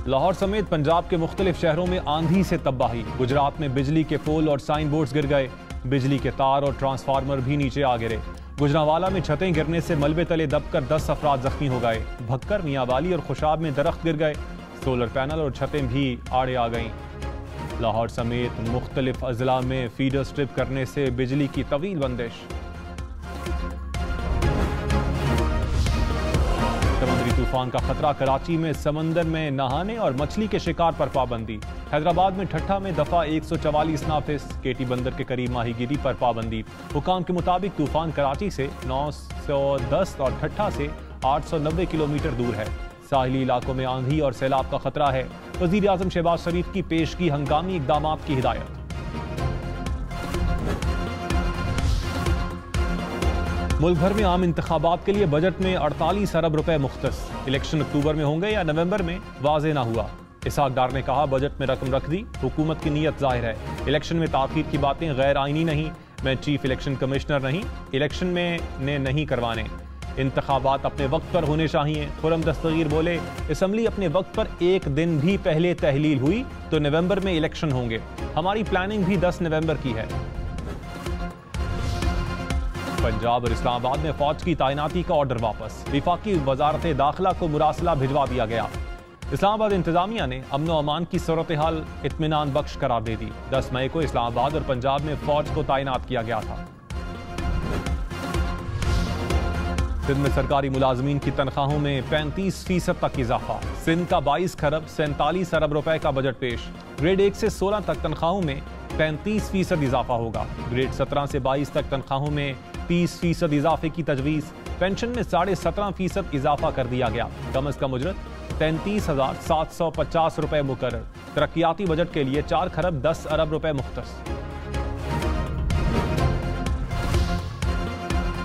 लाहौर समेत पंजाब के मुख्तलिफ शहरों में आंधी से तबाही। गुजरात में बिजली के पोल और साइन बोर्ड्स गिर गए। बिजली के तार और ट्रांसफार्मर भी नीचे आ गिरे। गुजरांवाला में छतें गिरने से मलबे तले दबकर 10 अफराद जख्मी हो गए। भक्कर, मियांवाली और खुशाब में दरख्त गिर गए। सोलर पैनल और छतें भी आड़े आ गईं। लाहौर समेत मुख्तलिफ अजला में फीडर स्ट्रिप करने से बिजली की तवील बंदिश। समुद्री तूफान का खतरा। कराची में समंदर में नहाने और मछली के शिकार पर पाबंदी। हैदराबाद में ठट्ठा में दफा 144 नाफिज। केटी बंदर के करीब माहीगीरी पर पाबंदी। हुकाम के मुताबिक तूफान कराची से 910 और ठट्ठा से 890 किलोमीटर दूर है। साहिली इलाकों में आंधी और सैलाब का खतरा है। वजीर आजम शहबाज शरीफ की पेशगी हंगामी इकदामात की हिदायत। मुल्क भर में आम इंतखाबात के लिए बजट में 48 अरब रुपए मुख्तस। इलेक्शन अक्टूबर में होंगे या नवंबर में, वाज़े ना हुआ। इसहाक डार ने कहा, बजट में रकम रख दी, हुकूमत की नीयत जाहिर है। इलेक्शन में ताखीर की बातें गैर आईनी नहीं। मैं चीफ इलेक्शन कमिश्नर नहीं, इलेक्शन में ने नहीं करवाने। इंतखाबात अपने वक्त पर होने चाहिए। खुरम दस्तगीर बोले, असम्बली अपने वक्त पर एक दिन भी पहले तहलील हुई तो नवंबर में इलेक्शन होंगे। हमारी प्लानिंग भी 10 नवंबर की है। पंजाब और इस्लामाबाद में फौज की तैनाती का ऑर्डर वापस। विफाकी वजारत दाखिला को मुरासला भिजवा दिया गया। इस्लामाबाद इंतजामिया ने अमन व अमान की सूरत हाल इत्मीनान बख्श करार दे दी। 10 मई को इस्लामाबाद और पंजाब में फौज को तैनात किया गया था। सिंध में सरकारी मुलाजमीन की तनख्वाहों में 35% तक इजाफा। सिंध का 22 खरब 47 अरब रुपए का बजट पेश। ग्रेड 1 से 16 तक तनख्वाहों में 35% इजाफा होगा। ग्रेड 17 से 22 तक तनख्वाहों में 30% इजाफे की तजवीज़। पेंशन में 17.5% इजाफा कर दिया गया। कम अज कम उजरत 33,750 रुपए मुकर्रर। तरक्याती बजट के लिए 4 खरब 10 अरब रुपए मुख्तस।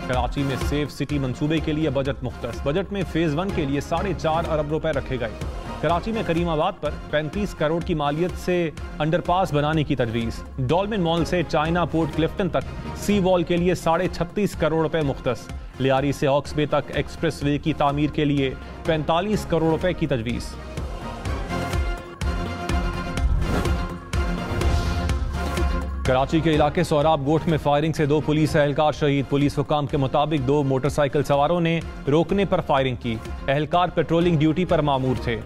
कराची में सेफ सिटी मंसूबे के लिए बजट मुख्तस। बजट में फेज 1 के लिए 4.5 अरब रुपए रखे गए। कराची में करीमाबाद पर 35 करोड़ की मालियत से अंडरपास बनाने की तजवीज़। डॉल्फिन मॉल से चाइना पोर्ट क्लिफ्टन तक सी वॉल के लिए 36.5 करोड़ रुपए मुख्तस। लियारी से हॉक्स बे तक एक्सप्रेस वे की तामीर के लिए 45 करोड़ रुपए की तजवीज़। कराची के इलाके सोहराब गोठ में फायरिंग से 2 पुलिस एहलकार शहीद। पुलिस हुकाम के मुताबिक 2 मोटरसाइकिल सवारों ने रोकने पर फायरिंग की। एहलकार पेट्रोलिंग ड्यूटी पर मामूर थे।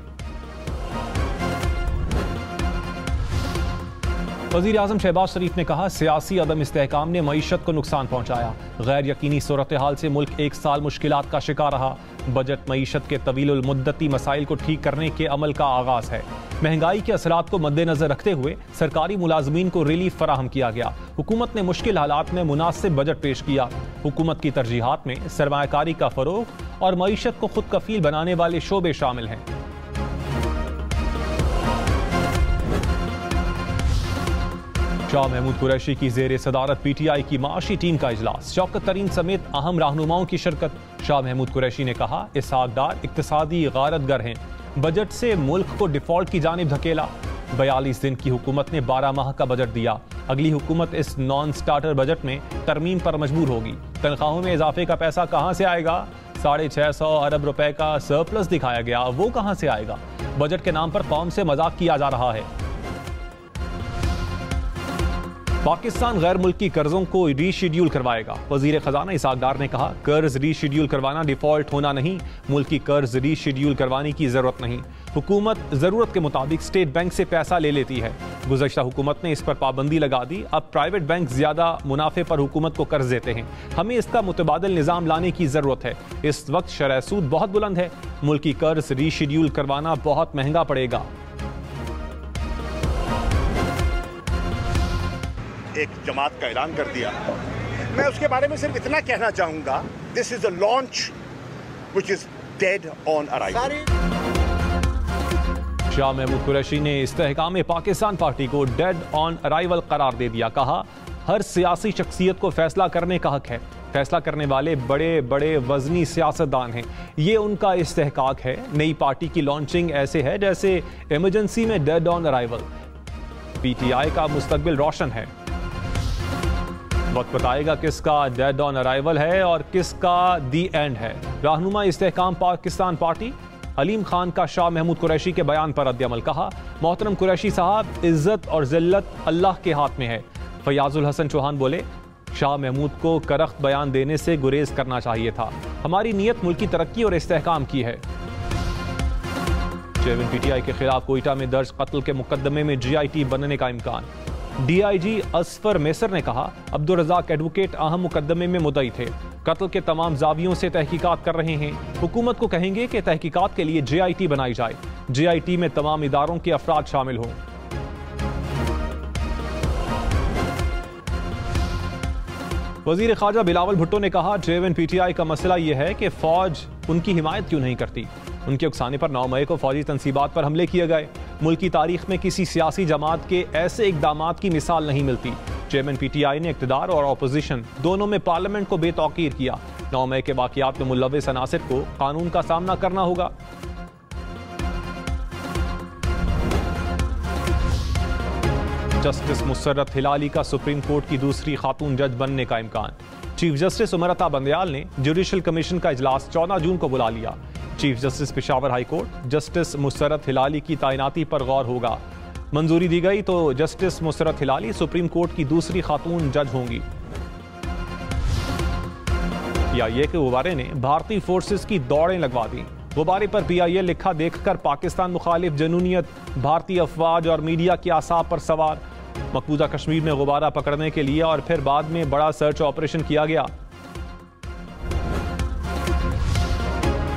वज़ीर आज़म शहबाज शरीफ ने कहा, सियासी अदम इस्तेहकाम ने मईशत को नुकसान पहुंचाया। गैर यकीनी सूरत हाल से मुल्क 1 साल मुश्किलात का शिकार रहा। बजट मईशत के तवील मुद्दती मसाइल को ठीक करने के अमल का आगाज है। महंगाई के असरात को मद्देनजर रखते हुए सरकारी मुलाजमीन को रिलीफ फराहम किया गया। हुकूमत ने मुश्किल हालात में मुनासिब बजट पेश किया। हुकूमत की तरजीहात में सरमायाकारी का फरोग और मईशत को खुद कफील बनाने वाले शोबे शामिल हैं। शाह महमूद कुरैशी की ज़ेर सदारत PTI की माशी टीम का इजलास। शौकत तरीन समेत अहम रहनुमाओं की शिरकत। शाह महमूद कुरैशी ने कहा, इसहाक डार इक्तिसादी गारतगर हैं। बजट से मुल्क को डिफॉल्ट की जानिब धकेला। 42 दिन की हुकूमत ने 12 माह का बजट दिया। अगली हुकूमत इस नॉन स्टार्टर बजट में तरमीम पर मजबूर होगी। तनख्वाहों में इजाफे का पैसा कहां से आएगा? 650 अरब रुपए का सरप्लस दिखाया गया, वो कहां से आएगा? बजट के नाम पर कौम से मजाक किया जा रहा है। पाकिस्तान गैर मुल्की कर्जों को रीशेड्यूल करवाएगा। वजीर खजाना इसहाक डार ने कहा, कर्ज रीशेड्यूल करवाना डिफॉल्ट होना नहीं। मुल्की कर्ज रीशेड्यूल करवाने की जरूरत नहीं। हुकूमत जरूरत के मुताबिक स्टेट बैंक से पैसा ले लेती है। गुज़श्ता हुकूमत ने इस पर पाबंदी लगा दी। अब प्राइवेट बैंक ज्यादा मुनाफे पर हुकूमत को कर्ज देते हैं। हमें इसका मुतबादिल निज़ाम लाने की जरूरत है। इस वक्त शरह सूद बहुत बुलंद है। मुल्की कर्ज रीशेड्यूल करवाना बहुत महंगा पड़ेगा। एक जमात का ऐलान कर दिया। मैं उसके बारे में सिर्फ इतना कहना चाहूंगा, this is a launch which is dead on arrival. Shah Mahmood Qureshi ने इस्तेहकाम पाकिस्तान पार्टी को डेड ऑन अराइवल करार दे दिया। कहा, हर सियासी शख्सियत को फैसला करने का हक है। फैसला करने वाले बड़े बड़े वजनी सियासतदान हैं। ये उनका इस्तेहकाक है। नई पार्टी की लॉन्चिंग ऐसे है जैसे इमरजेंसी में डेड ऑन अराइवल। पीटीआई का मुस्तकबिल रोशन है। वक्त बताएगा किसका डेड ऑन अराइवल है और किसका दी एंड है। रहनुमा इस्तेहकाम पाकिस्तान पार्टी अलीम खान का शाह महमूद कुरैशी के बयान पर रद्द-ए-अमल। कहा, मोहतरम कुरैशी साहब, इज्जत और जिल्लत अल्लाह के हाथ में है। फयाजुल हसन चौहान बोले, शाह महमूद को करख्त बयान देने से गुरेज करना चाहिए था। हमारी नीयत मुल्क की तरक्की और इस्तेहकाम की है। चेयरमैन पीटीआई के खिलाफ कोयटा में दर्ज कत्ल के मुकदमे में जीआईटी बनने का इम्कान। डीआईजी असफर मेसर ने कहा, अब्दुल रज़ाक एडवोकेट अहम मुकदमे में मुद्दई थे। कत्ल के तमाम जावियों से तहकीकात कर रहे हैं। हुकूमत को कहेंगे कि तहकीकात के लिए जेआईटी बनाई जाए। जेआईटी में तमाम इदारों के अफराद शामिल हों। वजीर खारजा बिलावल भुट्टो ने कहा, चेयरमैन पीटीआई का मसला यह है कि फौज उनकी हिमायत क्यों नहीं करती। उनके उकसाने पर 9 मई को फौजी तनसीबात पर हमले किए गए। मुल्क की तारीख में किसी सियासी जमात के ऐसे इकदामात की मिसाल नहीं मिलती। चेयरमैन पीटीआई ने इक़्तिदार और अपोजिशन दोनों में पार्लियामेंट को बेतौकीर किया। 9 मई के वाक़यात में मुलव्वस अनासिर को कानून का सामना करना होगा। जस्टिस मुसर्रत हिलाली का सुप्रीम कोर्ट की दूसरी खातून जज बनने का इम्कान। चीफ जस्टिस उमरता बंदयाल ने जुडिशल कमीशन का इजलास 14 जून को बुला लिया। Chief justice Peshawar high court justice Musarrat Hilali की तैनाती पर गौर होगा। मंजूरी दी गई तो justice Musarrat Hilali supreme court की दूसरी खातून जज होंगी। पीआईए के गुब्बारे ने भारतीय फोर्सेस की दौड़ें लगवा दी। गुब्बारे पर पीआईए लिखा देखकर पाकिस्तान मुखालिफ जनूनियत भारतीय अफवाज और मीडिया के आसाब पर सवार। मकबूजा कश्मीर में गुब्बारा पकड़ने के लिए और फिर बाद में बड़ा सर्च ऑपरेशन किया गया।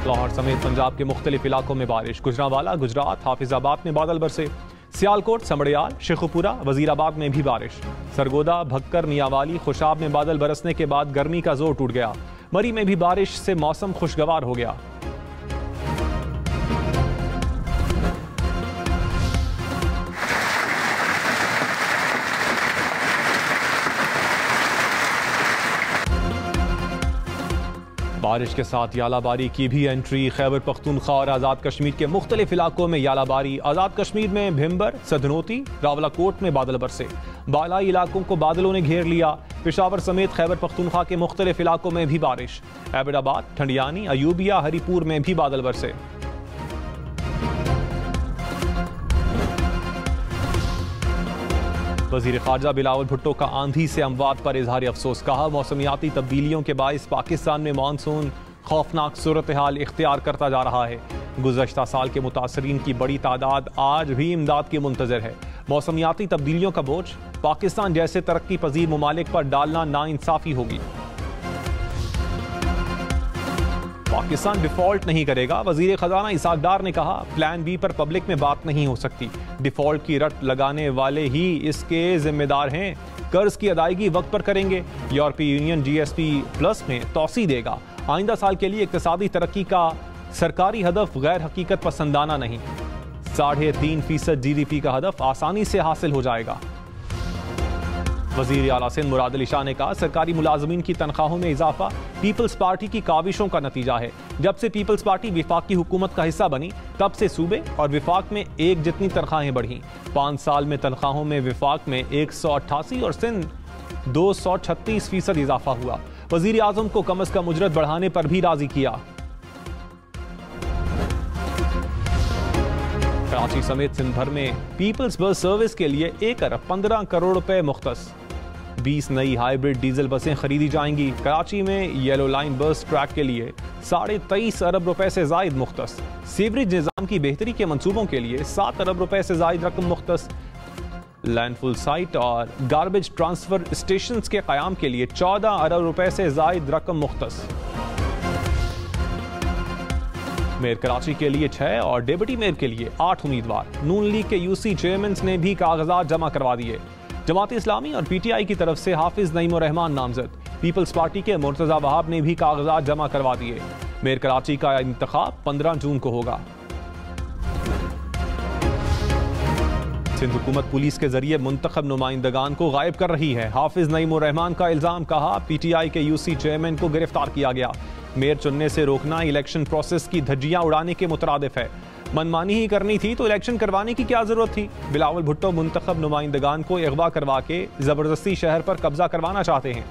लाहौर समेत पंजाब के मुख्तलिफ इलाकों में बारिश। गुजरांवाला, गुजरात, हाफिजाबाद में बादल बरसे। सियालकोट, समड़ियाल, शेखुपुरा, वजीराबाद में भी बारिश। सरगोदा, भक्कर, मियावाली, खुशाब में बादल बरसने के बाद गर्मी का जोर टूट गया। मरी में भी बारिश से मौसम खुशगवार हो गया। बारिश के साथ यालाबारी की भी एंट्री। खैबर पख्तूनख्वा और आज़ाद कश्मीर के मुख्तलिफ इलाकों में यालाबारी। आज़ाद कश्मीर में भिम्बर, सधनोती, रावलाकोट में बादल बरसे। बालाई इलाकों को बादलों ने घेर लिया। पेशावर समेत खैबर पख्तूनख्वा के मुख्तलिफ इलाकों में भी बारिश। एबटाबाद, ठंडियानी, अयूबिया, हरीपुर में भी बादल बरसे। वजीर खारजा बिलावल भुट्टो का आंधी से अमवात पर इजहार अफसोस। कहा, मौसमियाती तब्दीलियों के बाइस पाकिस्तान में मानसून खौफनाक सूरत हाल इख्तियार करता जा रहा है। गुज़श्ता साल के मुतासरीन की बड़ी तादाद आज भी इमदाद की मुंतजर है। मौसमियाती तब्दीलियों का बोझ पाकिस्तान जैसे तरक्की पजीर ममालिक पर डालना नाइंसाफी होगी। पाकिस्तान डिफॉल्ट नहीं करेगा। वजीर खजाना इसाक डार ने कहा, प्लान बी पर पब्लिक में बात नहीं हो सकती। डिफॉल्ट की रट लगाने वाले ही इसके जिम्मेदार हैं। कर्ज की अदायगी वक्त पर करेंगे। यूरोपीय यूनियन जीएसपी प्लस में तोसी देगा। आइंदा साल के लिए इक्तिसादी तरक्की का सरकारी हदफ गैर हकीकत पसंदाना नहीं। 3.5% GDP का हदफ आसानी से हासिल हो जाएगा। वजीर आला सिंध मुराद अली शाह ने कहा, सरकारी मुलाजमीन की तनख्वाहों में इजाफा पीपल्स पार्टी की काविशों का नतीजा है। जब से पीपल्स पार्टी विफाकी हुकूमत का हिस्सा बनी तब से सूबे और विफाक में एक जितनी तनख्वाहें बढ़ी। 5 साल में तनख्वाहों में विफाक में 188 और सिंध 236% इजाफा हुआ। वजीर आजम को कम अज कम उजरत बढ़ाने पर भी राजी किया। कराची समेत सिंध भर में पीपल्स बस सर्विस के लिए 1 अरब 15 करोड़ रुपए मुख्तस। 20 नई हाइब्रिड डीजल बसें खरीदी जाएंगी। कराची में येलो लाइन बस ट्रैक के लिए 23.5 अरब रुपए से जायद मुख्तस। सीवरेज निजाम की बेहतरी के मंसूबों के लिए 7 अरब रुपए से जायद रकम मुख्तस। लैंडफुल साइट और गार्बेज ट्रांसफर स्टेशन के कयाम के लिए 14 अरब रुपए से जायद रकम मुख्तस। मेयर कराची के लिए 6 और डिप्टी मेयर के लिए 8 उम्मीदवार। नून लीग के यूसी चेयरमैन ने भी कागजात जमा करवा दिए। जमात इस्लामी और पीटीआई की तरफ से हाफिज नईम उर रहमान नामजद। पीपल्स पार्टी के मुर्तजा वहाब ने भी कागजात जमा करवा दिए। मेयर कराची का इंतखाब 15 जून को होगा। सिंध हुकूमत पुलिस के जरिए मुंतखब नुमाइंदगान को गायब कर रही है। हाफिज नईम उर रहमान का इल्जाम। कहा, पीटीआई के यूसी चेयरमैन को गिरफ्तार किया गया। मेयर चुनने से रोकना इलेक्शन प्रोसेस की धज्जियां उड़ाने के मुतरादिफ है। मनमानी ही करनी थी तो इलेक्शन करवाने की क्या जरूरत थी। बिलावल भुट्टो मुंतखब नुमाइंदगान को अगवा करवा के जबरदस्ती शहर पर कब्जा करवाना चाहते हैं।